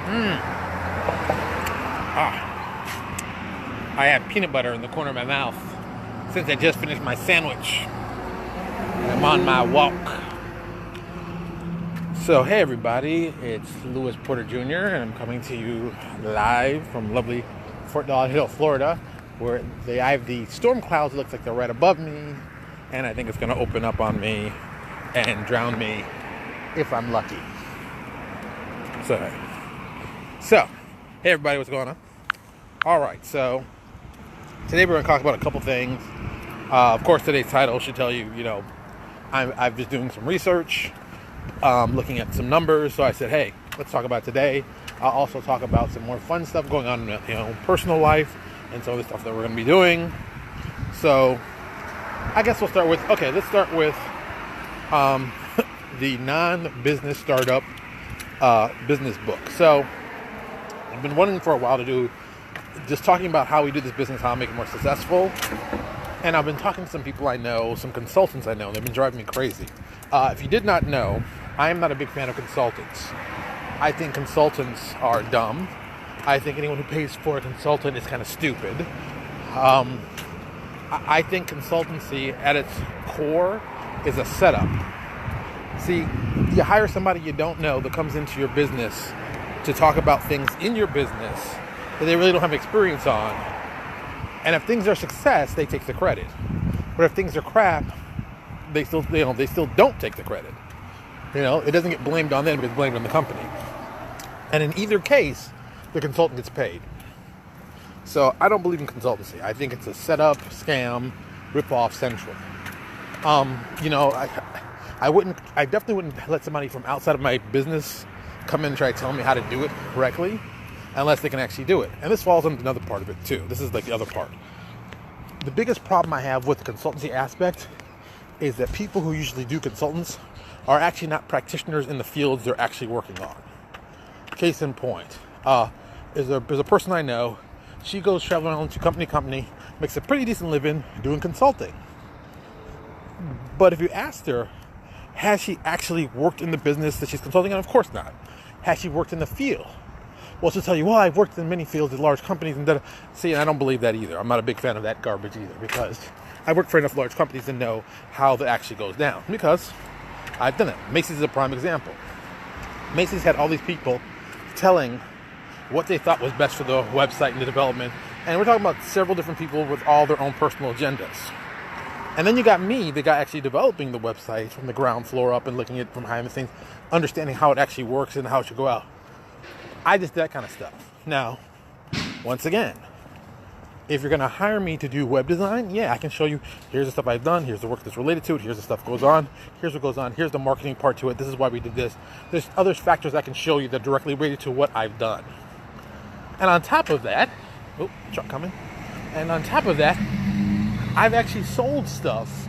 I have peanut butter in the corner of my mouth since I just finished my sandwich. I'm on my walk. So, hey everybody, it's Louis Porter Jr. and I'm coming to you live from lovely Fort Lauderdale, Florida, where I have the storm clouds. It looks like they're right above me, and I think it's going to open up on me and drown me if I'm lucky. So, hey everybody, what's going on? Alright, so today we're going to talk about a couple things. Of course, today's title should tell you, I'm just doing some research, looking at some numbers. So I said, hey, let's talk about today. I'll also talk about some more fun stuff going on in personal life and some of the stuff that we're going to be doing. So I guess let's start with the non-business startup business book. So I've been wanting for a while to do just talking about how we do this business, how I make it more successful. And I've been talking to some people I know, some consultants I know, and they've been driving me crazy. If you did not know, I am not a big fan of consultants. I think consultants are dumb. I think anyone who pays for a consultant is kind of stupid. I think consultancy at its core is a setup. See, you hire somebody you don't know that comes into your business to talk about things in your business that they really don't have experience on. And if things are success, they take the credit. But if things are crap, they still don't take the credit. It doesn't get blamed on them, it gets blamed on the company. And in either case, the consultant gets paid. So I don't believe in consultancy. I think it's a setup, scam, rip-off central. I definitely wouldn't let somebody from outside of my business come in and try to tell me how to do it correctly unless they can actually do it. And this falls into another part of it too. This is like the other part. The biggest problem I have with the consultancy aspect is that people who usually do consultants are actually not practitioners in the fields they're actually working on. Case in point, there's a person I know. She goes traveling around to company to company, makes a pretty decent living doing consulting. But if you asked her, has she actually worked in the business that she's consulting on? Of course not. Has she worked in the field? Well, she'll tell you, well, I've worked in many fields at large companies. And I don't believe that either. I'm not a big fan of that garbage either, because I work for enough large companies to know how that actually goes down, because I've done it. Macy's is a prime example. Macy's had all these people telling what they thought was best for the website and the development. And we're talking about several different people with all their own personal agendas. And then you got me, the guy actually developing the website from the ground floor up and looking at it from behind the scenes, understanding how it actually works and how it should go out. I just did that kind of stuff. Now, once again, if you're going to hire me to do web design, yeah, I can show you, here's the stuff I've done, here's the work that's related to it, here's the stuff that goes on, here's what goes on, here's the marketing part to it, this is why we did this. There's other factors I can show you that are directly related to what I've done. And on top of that, truck coming. And on top of that, I've actually sold stuff.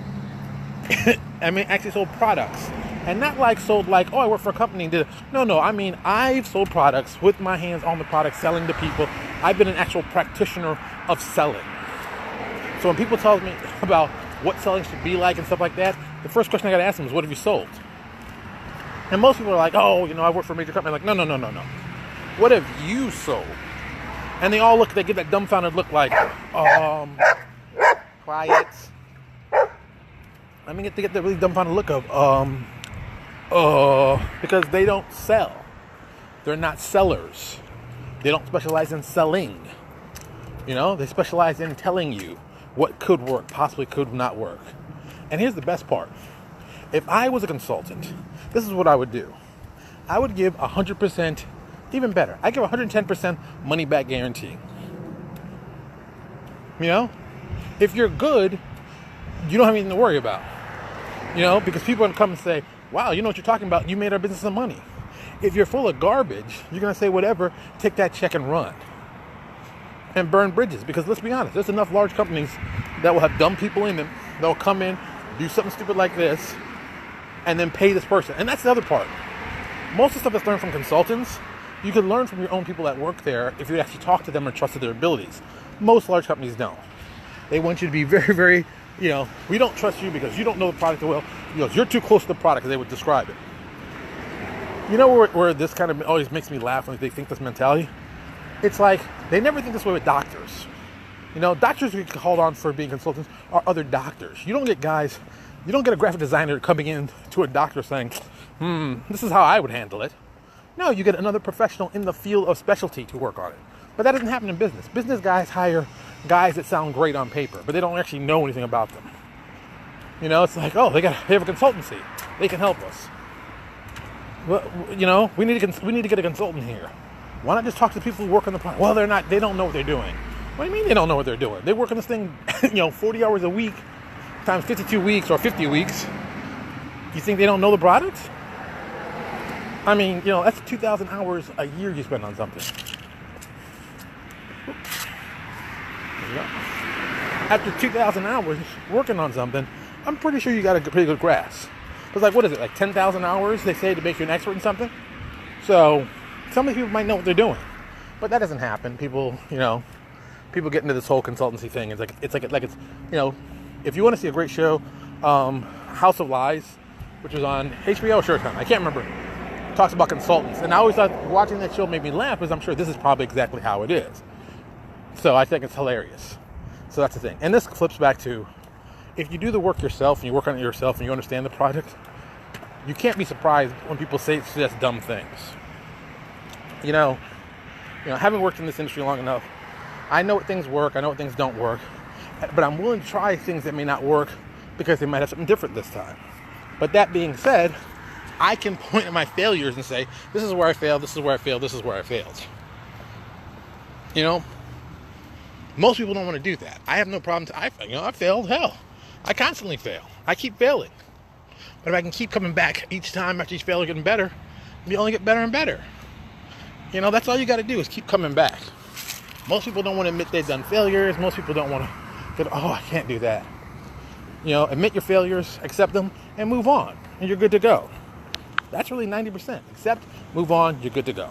Actually sold products. And not like sold like, I work for a company and did it. No, I've sold products with my hands on the product, selling to people. I've been an actual practitioner of selling. So when people tell me about what selling should be like and stuff like that, the first question I got to ask them is, what have you sold? And most people are like, I work for a major company. I'm like, no. What have you sold? And they all they get that dumbfounded look like, quiet. They get that really dumbfounded look of, because they don't sell. They're not sellers. They don't specialize in selling. They specialize in telling you what could work, possibly could not work. And here's the best part. If I was a consultant, this is what I would do. I would give 100%, even better. I give 110% money back guarantee. If you're good, you don't have anything to worry about. Because people are going to come and say, wow, you know what you're talking about? You made our business some money. If you're full of garbage, you're going to say whatever, take that check and run. And burn bridges. Because let's be honest, there's enough large companies that will have dumb people in them. They'll come in, do something stupid like this, and then pay this person. And that's the other part. Most of the stuff that's learned from consultants, you can learn from your own people that work there if you actually talk to them and trust their abilities. Most large companies don't. They want you to be very, very, we don't trust you because you don't know the product well. You're too close to the product, as they would describe it. You know where this kind of always makes me laugh when they think this mentality? It's like they never think this way with doctors. You know, doctors who get called on for being consultants are other doctors. You don't get a graphic designer coming in to a doctor saying, this is how I would handle it. No, you get another professional in the field of specialty to work on it. But that doesn't happen in business. Business guys hire guys that sound great on paper, but they don't actually know anything about them. You know, it's like, oh, they have a consultancy. They can help us. Well, you know, we need to get a consultant here. Why not just talk to the people who work on the product? Well, they don't know what they're doing. What do you mean they don't know what they're doing? They work on this thing, 40 hours a week times 52 weeks or 50 weeks. You think they don't know the product? I mean, that's 2,000 hours a year you spend on something. After 2,000 hours working on something, I'm pretty sure you got a pretty good grasp. It's like, what is it, like 10,000 hours they say to make you an expert in something? So some of these people might know what they're doing, but that doesn't happen. People get into this whole consultancy thing. It's like if you want to see a great show, House of Lies, which was on HBO or Showtime, I can't remember, talks about consultants. And I always thought watching that show made me laugh because I'm sure this is probably exactly how it is. So I think it's hilarious. So that's the thing. And this flips back to, if you do the work yourself and you work on it yourself and you understand the project, you can't be surprised when people suggest dumb things. Having worked in this industry long enough, I know what things work, I know what things don't work, but I'm willing to try things that may not work because they might have something different this time. But that being said, I can point at my failures and say, this is where I failed, this is where I failed, this is where I failed. Most people don't want to do that. I have no problem. I failed. Hell, I constantly fail. I keep failing. But if I can keep coming back each time after each failure getting better, you only get better and better. That's all you got to do is keep coming back. Most people don't want to admit they've done failures. Most people don't want to go, I can't do that. Admit your failures, accept them, and move on. And you're good to go. That's really 90%. Accept, move on, you're good to go.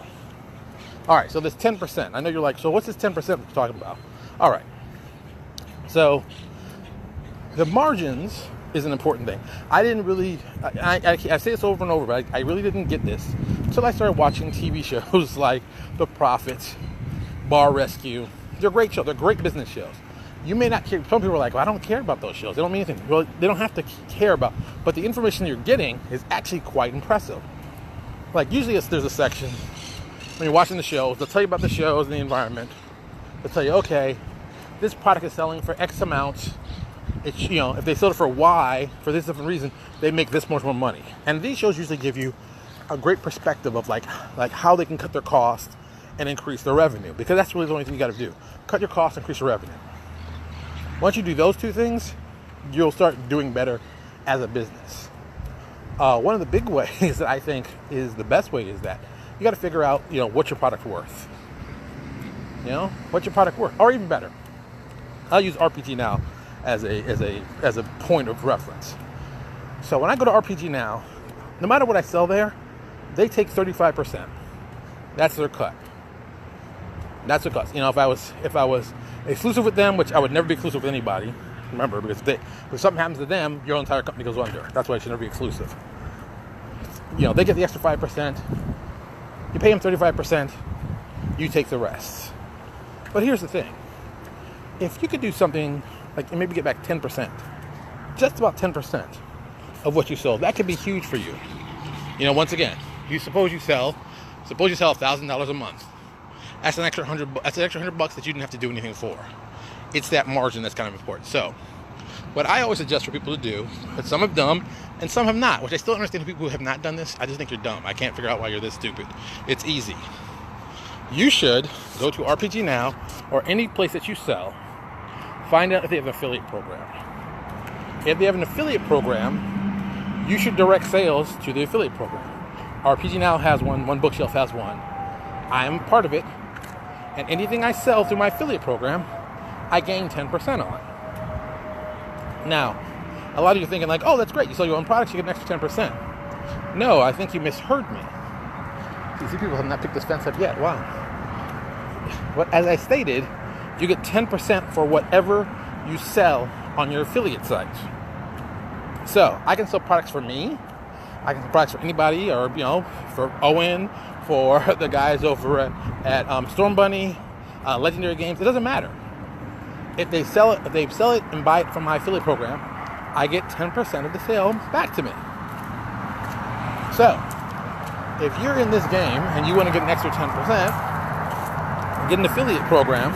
All right, so this 10%. I know you're like, so what's this 10% we're talking about? All right. So the margins is an important thing. I didn't really, I say this over and over, but I really didn't get this until I started watching TV shows like The Profit, Bar Rescue. They're great shows. They're great business shows. You may not care. Some people are like, well, I don't care about those shows. They don't mean anything. Well, they don't have to care about, but the information you're getting is actually quite impressive. Like usually there's a section when you're watching the shows, they'll tell you about the shows and the environment. They'll tell you, okay, this product is selling for X amount. It's, if they sold it for Y, for this different reason, they make this much more money. And these shows usually give you a great perspective of like how they can cut their costs and increase their revenue. Because that's really the only thing you got to do. Cut your costs, increase your revenue. Once you do those two things, you'll start doing better as a business. One of the big ways that I think is the best way is that you got to figure out, what's your product worth. What's your product worth? Or even better, I'll use RPG Now as a point of reference. So when I go to RPG Now, no matter what I sell there, they take 35%. That's their cut. That's their cost. If I was exclusive with them, which I would never be exclusive with anybody, remember, because if something happens to them, your entire company goes under. That's why you should never be exclusive. They get the extra 5%. You pay them 35%. You take the rest. But here's the thing. If you could do something like maybe get back 10%, just about 10% of what you sold, that could be huge for you. Once again, suppose you sell $1,000 a month. That's an extra $100. That's an extra $100 that you didn't have to do anything for. It's that margin that's kind of important. So, what I always suggest for people to do, that some have done and some have not, which I still understand people who have not done this. I just think you're dumb. I can't figure out why you're this stupid. It's easy. You should go to RPG Now or any place that you sell. Find out if they have an affiliate program. If they have an affiliate program, you should direct sales to the affiliate program. RPG Now has one. One Bookshelf has one. I am part of it. And anything I sell through my affiliate program, I gain 10% on. Now, a lot of you are thinking like, oh, that's great. You sell your own products, you get an extra 10%. No, I think you misheard me. See, people have not picked this fence up yet. Wow. But as I stated, you get 10% for whatever you sell on your affiliate site. So, I can sell products for me, I can sell products for anybody, or for Owen, for the guys over at Storm Bunny, Legendary Games. It doesn't matter. If they sell it and buy it from my affiliate program, I get 10% of the sale back to me. So, if you're in this game and you want to get an extra 10%, get an affiliate program,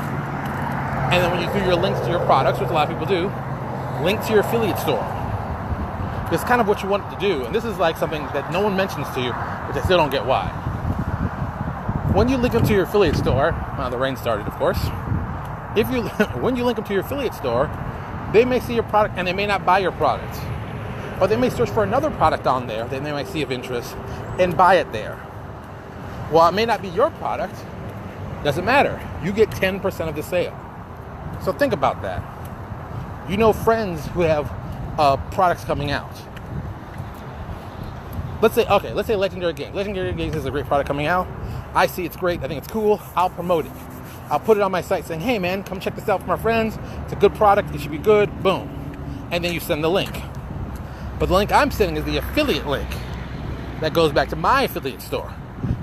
and then when you do your links to your products, which a lot of people do, link to your affiliate store. It's kind of what you want to do, and this is like something that no one mentions to you, which I still don't get why. When you link them to your affiliate store, the rain started, of course. When you link them to your affiliate store, they may see your product and they may not buy your product. Or they may search for another product on there that they might see of interest and buy it there. While it may not be your product, doesn't matter. You get 10% of the sale. So think about that. You know friends who have products coming out. Let's say Legendary Games. Legendary Games is a great product coming out. I see it's great. I think it's cool. I'll promote it. I'll put it on my site saying, hey man, come check this out from our friends. It's a good product. It should be good. Boom. And then you send the link. But the link I'm sending is the affiliate link that goes back to my affiliate store.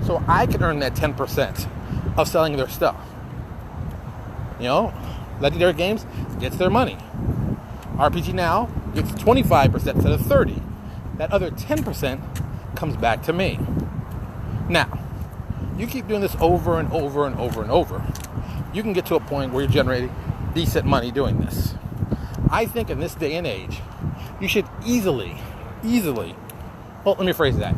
So I can earn that 10% of selling their stuff. Legendary Games gets their money. RPG Now gets 25% instead of 30%. That other 10% comes back to me. Now, you keep doing this over and over and over and over, you can get to a point where you're generating decent money doing this. I think in this day and age, you should easily, well, let me phrase that.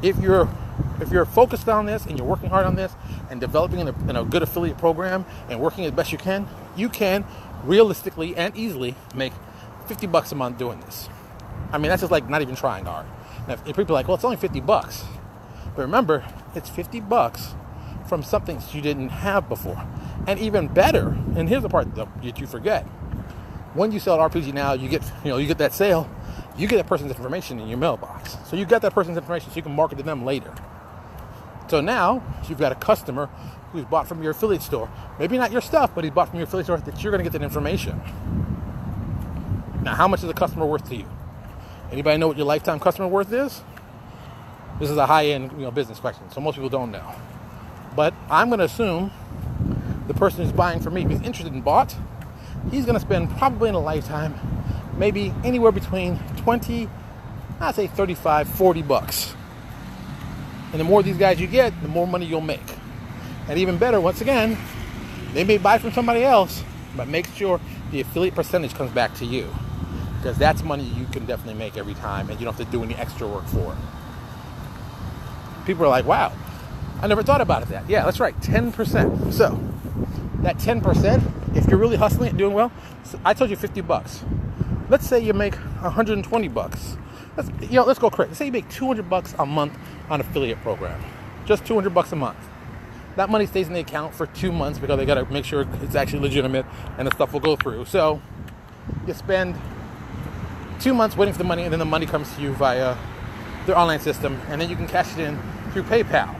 If you're focused on this and you're working hard on this and developing in a good affiliate program and working as best you can realistically and easily make $50 a month doing this. I mean, that's just like not even trying hard. Now, if people are like, well, it's only $50. But remember, it's $50 from something you didn't have before. And even better, and here's the part that you forget. When you sell at RPG Now, you get that sale, you get that person's information in your mailbox. So you got that person's information so you can market to them later. So now you've got a customer who's bought from your affiliate store. Maybe not your stuff, but he's bought from your affiliate store that you're going to get that information. Now, how much is a customer worth to you? Anybody know what your lifetime customer worth is? This is a high-end business question, so most people don't know. But I'm going to assume the person who's buying from me, who's interested and bought, he's going to spend probably in a lifetime maybe anywhere between 20, I'd say 35, $40. And the more these guys you get, the more money you'll make. And even better, once again, they may buy from somebody else, but make sure the affiliate percentage comes back to you. Because that's money you can definitely make every time, and you don't have to do any extra work for it. People are like, wow, I never thought about it that. Yeah, that's right, 10%. So, that 10%, if you're really hustling and doing well, so I told you $50. Let's say you make $120. Let's go crazy. Let's say you make $200 a month on affiliate program. Just $200 a month. That money stays in the account for 2 months because they got to make sure it's actually legitimate and the stuff will go through. So you spend 2 months waiting for the money, and then the money comes to you via their online system, and then you can cash it in through PayPal.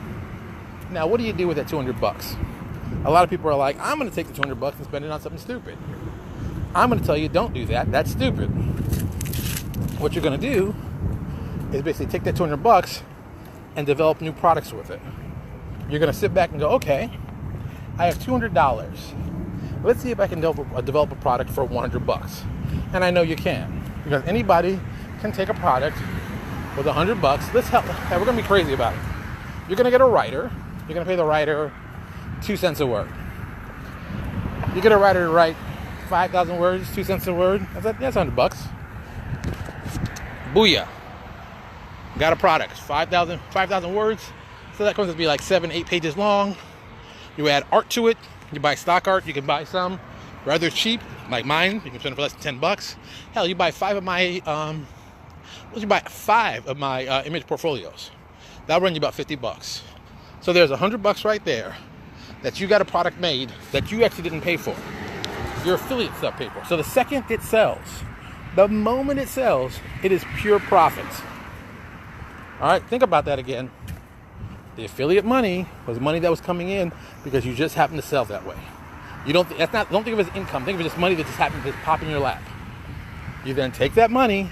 Now, what do you do with that $200? A lot of people are like, I'm going to take the $200 and spend it on something stupid. I'm going to tell you, don't do that. That's stupid. What you're going to do is basically take that $200 and develop new products with it. You're going to sit back and go, okay, I have $200. Let's see if I can develop a product for $100. And I know you can, because anybody can take a product with $100. Let's help. We're going to be crazy about it. You're going to get a writer. You're going to pay the writer 2 cents a word. You get a writer to write 5,000 words, 2 cents a word. That's $100. Booyah. Got a product. 5,000 words. So that comes to be like 7-8 pages long. You add art to it. You buy stock art. You can buy some rather cheap, like mine. You can spend it for less than $10. Hell, you buy 5 of my image portfolios. That'll run you about $50. So there's $100 right there that you got a product made that you actually didn't pay for. Your affiliate stuff paid for. So the second it sells, the moment it sells, it is pure profits. All right, think about that again. The affiliate money was money that was coming in because you just happened to sell that way. Don't think of it as income. Think of it as money that just happened to pop in your lap. You then take that money,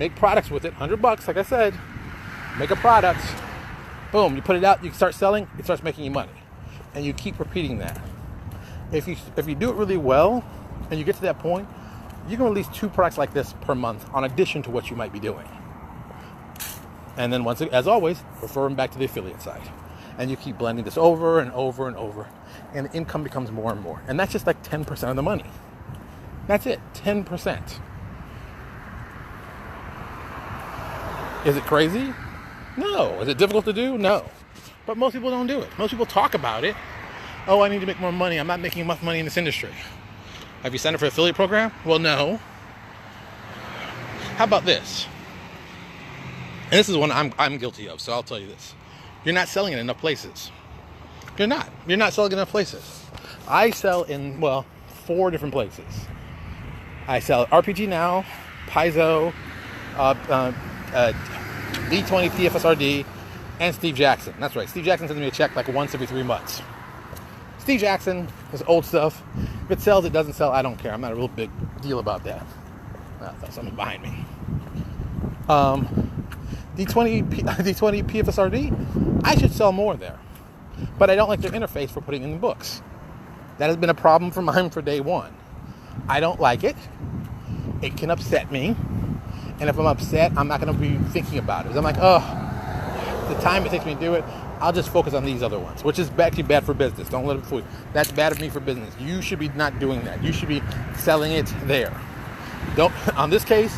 make products with it, $100, like I said, make a product, boom, you put it out, you start selling, it starts making you money. And you keep repeating that. If you do it really well, and you get to that point, you can release 2 products like this per month on addition to what you might be doing. And then as always, refer them back to the affiliate side. And you keep blending this over and over and over, and the income becomes more and more. And that's just like 10% of the money. That's it, 10%. Is it crazy? No. Is it difficult to do? No. But most people don't do it. Most people talk about it. Oh, I need to make more money. I'm not making enough money in this industry. Have you signed up for an affiliate program? Well, no. How about this? And this is one I'm guilty of, so I'll tell you this. You're not selling in enough places. You're not. You're not selling in enough places. I sell in, 4 different places. I sell RPG Now, Paizo, D20 PFSRD, and Steve Jackson. That's right. Steve Jackson sends me a check like once every 3 months. Steve Jackson is old stuff. If it sells, it doesn't sell, I don't care. I'm not a real big deal about that. That's something behind me. D20 PFSRD, I should sell more there. But I don't like their interface for putting in the books. That has been a problem for mine for day one. I don't like it. It can upset me. And if I'm upset, I'm not going to be thinking about it. I'm like, the time it takes me to do it, I'll just focus on these other ones, which is actually bad for business. Don't let it fool you. That's bad of me for business. You should be not doing that. You should be selling it there. On this case,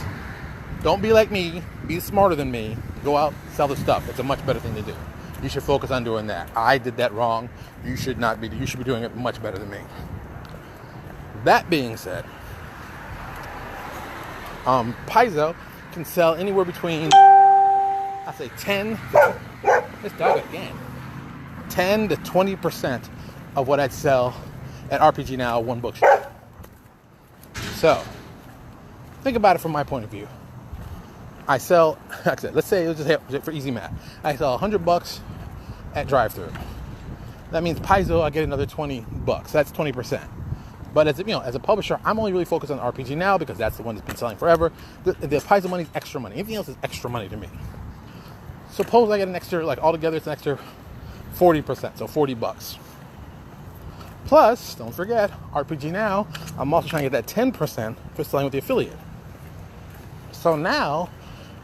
don't be like me. Be smarter than me. Go out, sell the stuff. It's a much better thing to do. You should focus on doing that. I did that wrong. You should not be. You should be doing it much better than me. That being said, Paizo can sell anywhere between, I say 10 to 20% of what I'd sell at RPG Now, one bookshop. So, think about it from my point of view. I sell, like I said, let's say, for easy math, I sell $100 at drive-thru. That means Paizo, I get another $20. That's 20%. But as a publisher, I'm only really focused on RPG Now because that's the one that's been selling forever. The Paizo money is extra money. Anything else is extra money to me. Suppose I get an extra, altogether it's an extra 40%, so $40. Plus, don't forget, RPG Now, I'm also trying to get that 10% for selling with the affiliate. So now,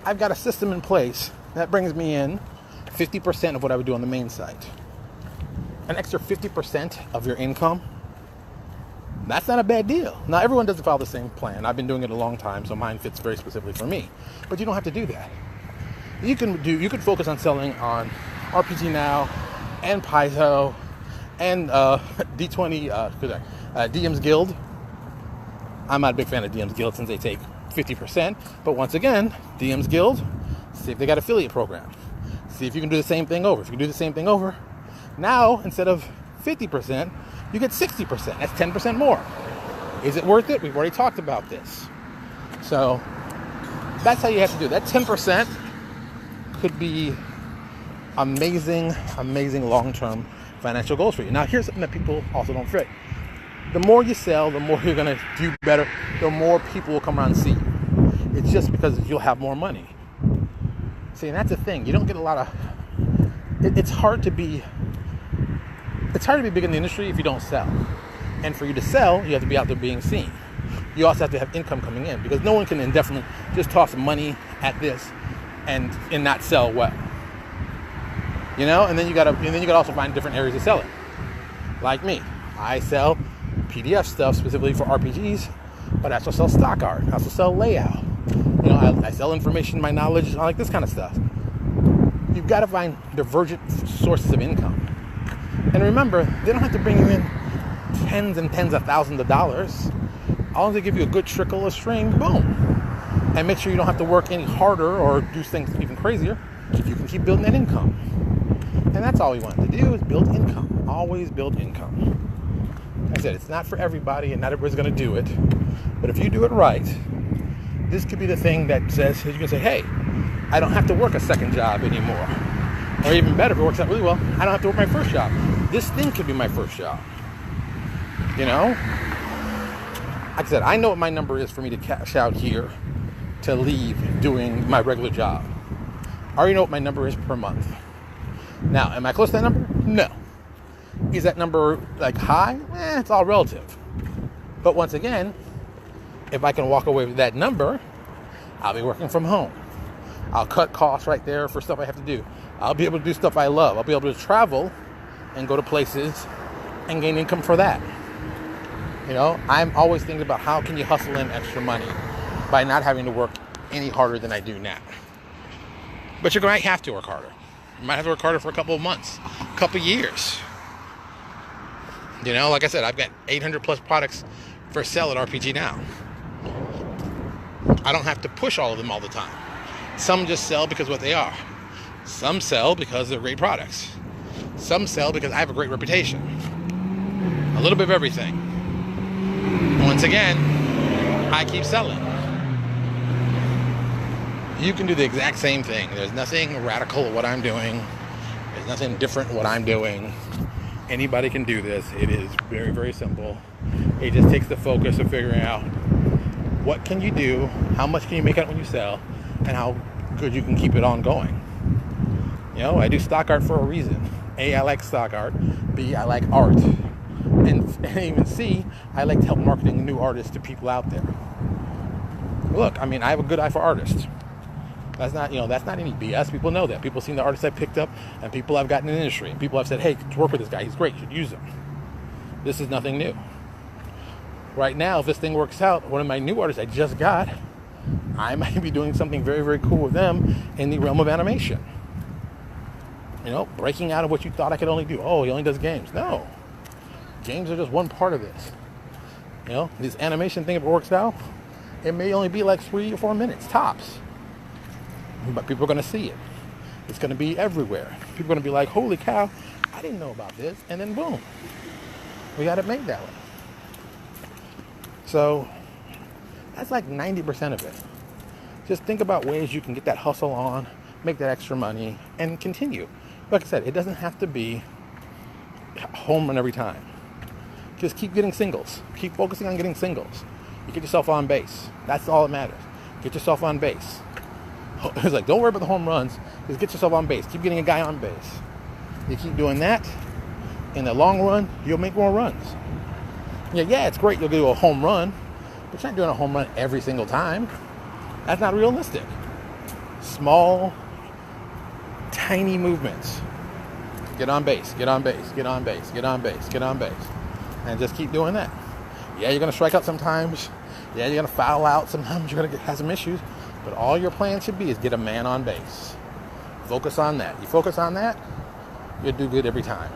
I've got a system in place that brings me in 50% of what I would do on the main site. An extra 50% of your income, that's not a bad deal. Now, everyone doesn't follow the same plan. I've been doing it a long time, so mine fits very specifically for me. But you don't have to do that. You could focus on selling on RPG Now and Paizo and D20, DM's Guild. I'm not a big fan of DM's Guild since they take 50%. But once again, DM's Guild, see if they got affiliate program. See if you can do the same thing over. If you can do the same thing over, now instead of 50%, you get 60%. That's 10% more. Is it worth it? We've already talked about this. So that's how you have to do it. That 10% could be amazing long-term financial goals for you. Now, here's something that people also don't forget. The more you sell, the more you're going to do better, the more people will come around and see you. It's just because you'll have more money. See, and that's the thing. You don't get a lot of... It's hard to be big in the industry if you don't sell. And for you to sell, you have to be out there being seen. You also have to have income coming in because no one can indefinitely just toss money at this and not sell well. And then you gotta also find different areas to sell it. Like me, I sell PDF stuff specifically for RPGs, but I also sell stock art. I also sell layout. I sell information, my knowledge, I like this kind of stuff. You've got to find divergent sources of income. And remember, they don't have to bring you in tens and tens of thousands of dollars. As long as they give you a good trickle of stream, boom. And make sure you don't have to work any harder or do things even crazier. You can keep building that income. And that's all we want to do is build income. Always build income. Like I said, it's not for everybody and not everybody's going to do it. But if you do it right, this could be the thing that says, you can say, hey, I don't have to work a second job anymore. Or even better, if it works out really well, I don't have to work my first job. This thing could be my first job. Like I said, I know what my number is for me to cash out here. to leave doing my regular job. I already know what my number is per month. Now, am I close to that number? No. Is that number like high? It's all relative. But once again, if I can walk away with that number, I'll be working from home. I'll cut costs right there for stuff I have to do. I'll be able to do stuff I love. I'll be able to travel and go to places and gain income for that. You know, I'm always thinking about how can you hustle in extra money by not having to work any harder than I do now. But you're going to have to work harder. You might have to work harder for a couple of months, a couple of years. You know, like I said, I've got 800 plus products for sale at RPG Now. I don't have to push all of them all the time. Some just sell because of what they are. Some sell because they're great products. Some sell because I have a great reputation. A little bit of everything. Once again, I keep selling. You can do the exact same thing. There's nothing radical in what I'm doing. There's nothing different in what I'm doing. Anybody can do this. It is very, very simple. It just takes the focus of figuring out what can you do, how much can you make out when you sell, and how good you can keep it on going. You know, I do stock art for a reason. A, I like stock art. B, I like art. And even C, I like to help marketing new artists to people out there. Look, I mean, I have a good eye for artists. That's not any BS. People know that. People have seen the artists I've picked up, and people I've gotten in the industry. And people have said, hey, work with this guy. He's great. You should use him. This is nothing new. Right now, if this thing works out, one of my new artists I just got, I might be doing something very, very cool with them in the realm of animation. You know, breaking out of what you thought I could only do. Oh, he only does games. No. Games are just one part of this. You know, this animation thing, if it works out, it may only be like 3 or 4 minutes, tops. But people are going to see it. It's going to be everywhere. People are going to be like, holy cow, I didn't know about this. And then boom, we got it made that way. So that's like 90% of it. Just think about ways you can get that hustle on, make that extra money, and continue. Like I said, it doesn't have to be home run every time. Just keep getting singles. Keep focusing on getting singles. You get yourself on base. That's all that matters. Get yourself on base. It's like, don't worry about the home runs. Just get yourself on base. Keep getting a guy on base. You keep doing that, in the long run, you'll make more runs. Yeah, it's great you'll do a home run, but you're not doing a home run every single time. That's not realistic. Small, tiny movements. Get on base, get on base, get on base, get on base, get on base. And just keep doing that. Yeah, you're going to strike out sometimes. Yeah, you're going to foul out. Sometimes you're going to have some issues. But all your plan should be is get a man on base. Focus on that. You focus on that, you'll do good every time.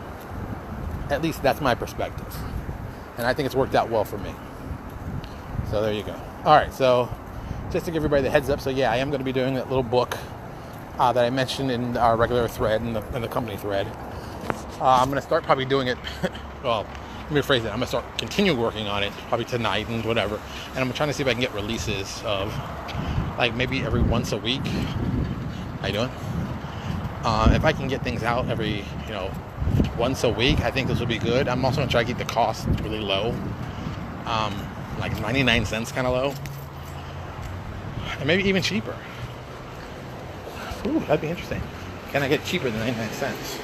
At least that's my perspective. And I think it's worked out well for me. So there you go. All right, so just to give everybody the heads up, so yeah, I am going to be doing that little book that I mentioned in our regular thread, in the company thread. I'm going to start probably doing it, well, let me rephrase it. I'm going to start continue working on it probably tonight and whatever. And I'm trying to see if I can get releases of like maybe every once a week. How you doing? If I can get things out every, once a week, I think this will be good. I'm also going to try to keep the cost really low. Like 99 cents kind of low. And maybe even cheaper. Ooh, that'd be interesting. Can I get cheaper than 99 cents?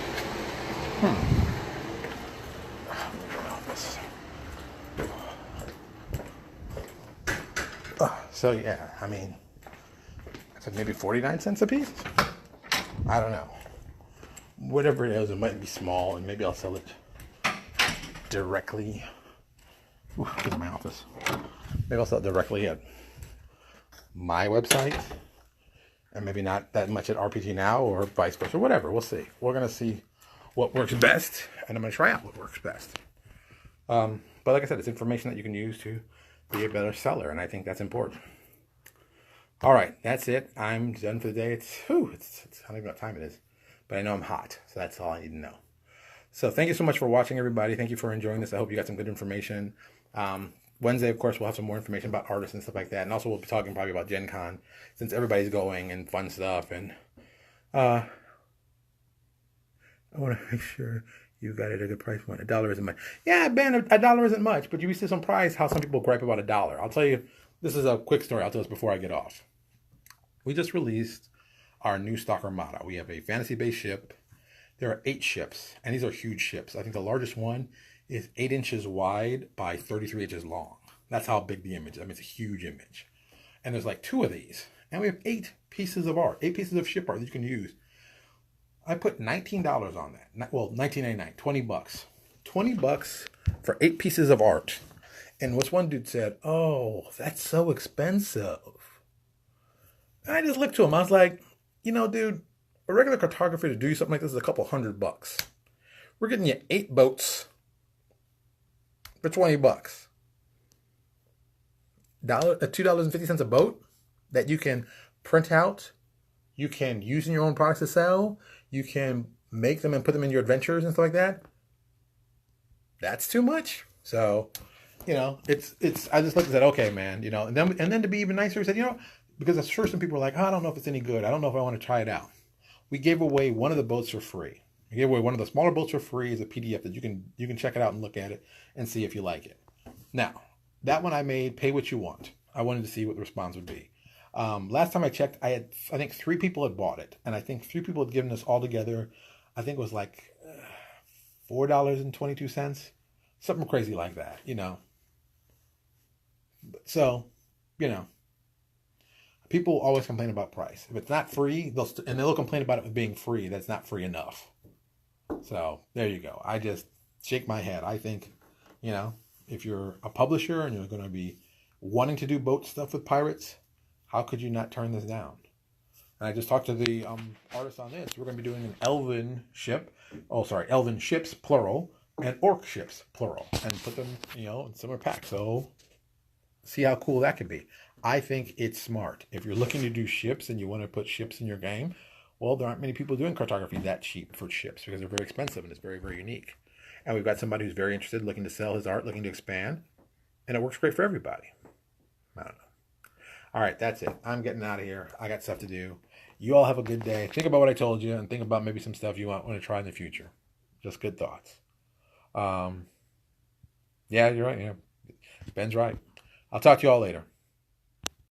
So yeah, I mean, I said maybe 49 cents a piece? I don't know. Whatever it is, it might be small, and maybe I'll sell it directly. Ooh, this is my office. Maybe I'll sell it directly at my website, and maybe not that much at RPG Now, or vice versa. Whatever, we'll see. We're gonna see what works best, and I'm gonna try out what works best. But like I said, it's information that you can use to be a better seller, and I think that's important. All right, that's it. I'm done for the day. It's I don't even know what time it is, but I know I'm hot, so that's all I need to know. So thank you so much for watching, everybody. Thank you for enjoying this. I hope you got some good information. Wednesday, of course, we'll have some more information about artists and stuff like that, and also we'll be talking probably about Gen Con, since everybody's going, and fun stuff. And I want to make sure you got it at a good price point. $1 isn't much. Yeah, Ben, $1 isn't much, but you'd be surprised how some people gripe about $1. I'll tell you, this is a quick story. I'll tell this before I get off. We just released our new stock armada. We have a fantasy-based ship. There are 8 ships, and these are huge ships. I think the largest one is 8 inches wide by 33 inches long. That's how big the image is. I mean, it's a huge image. And there's like 2 of these. And we have 8 pieces of art, 8 pieces of ship art that you can use. I put $19 on that. Well, $19.99, $20. $20 for 8 pieces of art. And what's one dude said, oh, that's so expensive. And I just looked to him. I was like, you know, dude, a regular cartographer to do something like this is a couple $100. We're getting you 8 boats for $20. $2.50 a boat that you can print out, you can use in your own products to sell, you can make them and put them in your adventures and stuff like that. That's too much. So, you know, it's. I just looked and said, okay, man, you know, and then to be even nicer, he said, you know, because I'm sure some people are like, oh, I don't know if it's any good. I don't know if I want to try it out. We gave away one of the boats for free. We gave away one of the smaller boats for free as a PDF that you can check it out and look at it and see if you like it. Now, that one I made, pay what you want. I wanted to see what the response would be. Last time I checked, I think 3 people had bought it, and I think 3 people had given us all together, I think it was like $4.22, something crazy like that, you know. So, you know, people always complain about price. If it's not free, they'll complain about it being free. That's not free enough. So there you go. I just shake my head. I think, you know, if you're a publisher and you're going to be wanting to do boat stuff with pirates, how could you not turn this down? And I just talked to the artist on this. We're going to be doing an elven ship. Oh, sorry, elven ships, plural, and orc ships, plural, and put them, you know, in similar packs. So see how cool that could be. I think it's smart. If you're looking to do ships and you want to put ships in your game, well, there aren't many people doing cartography that cheap for ships because they're very expensive and it's very, very unique. And we've got somebody who's very interested, looking to sell his art, looking to expand, and it works great for everybody. I don't know. All right, that's it. I'm getting out of here. I got stuff to do. You all have a good day. Think about what I told you and think about maybe some stuff you want to try in the future. Just good thoughts. Yeah, you're right. Yeah, Ben's right. I'll talk to you all later.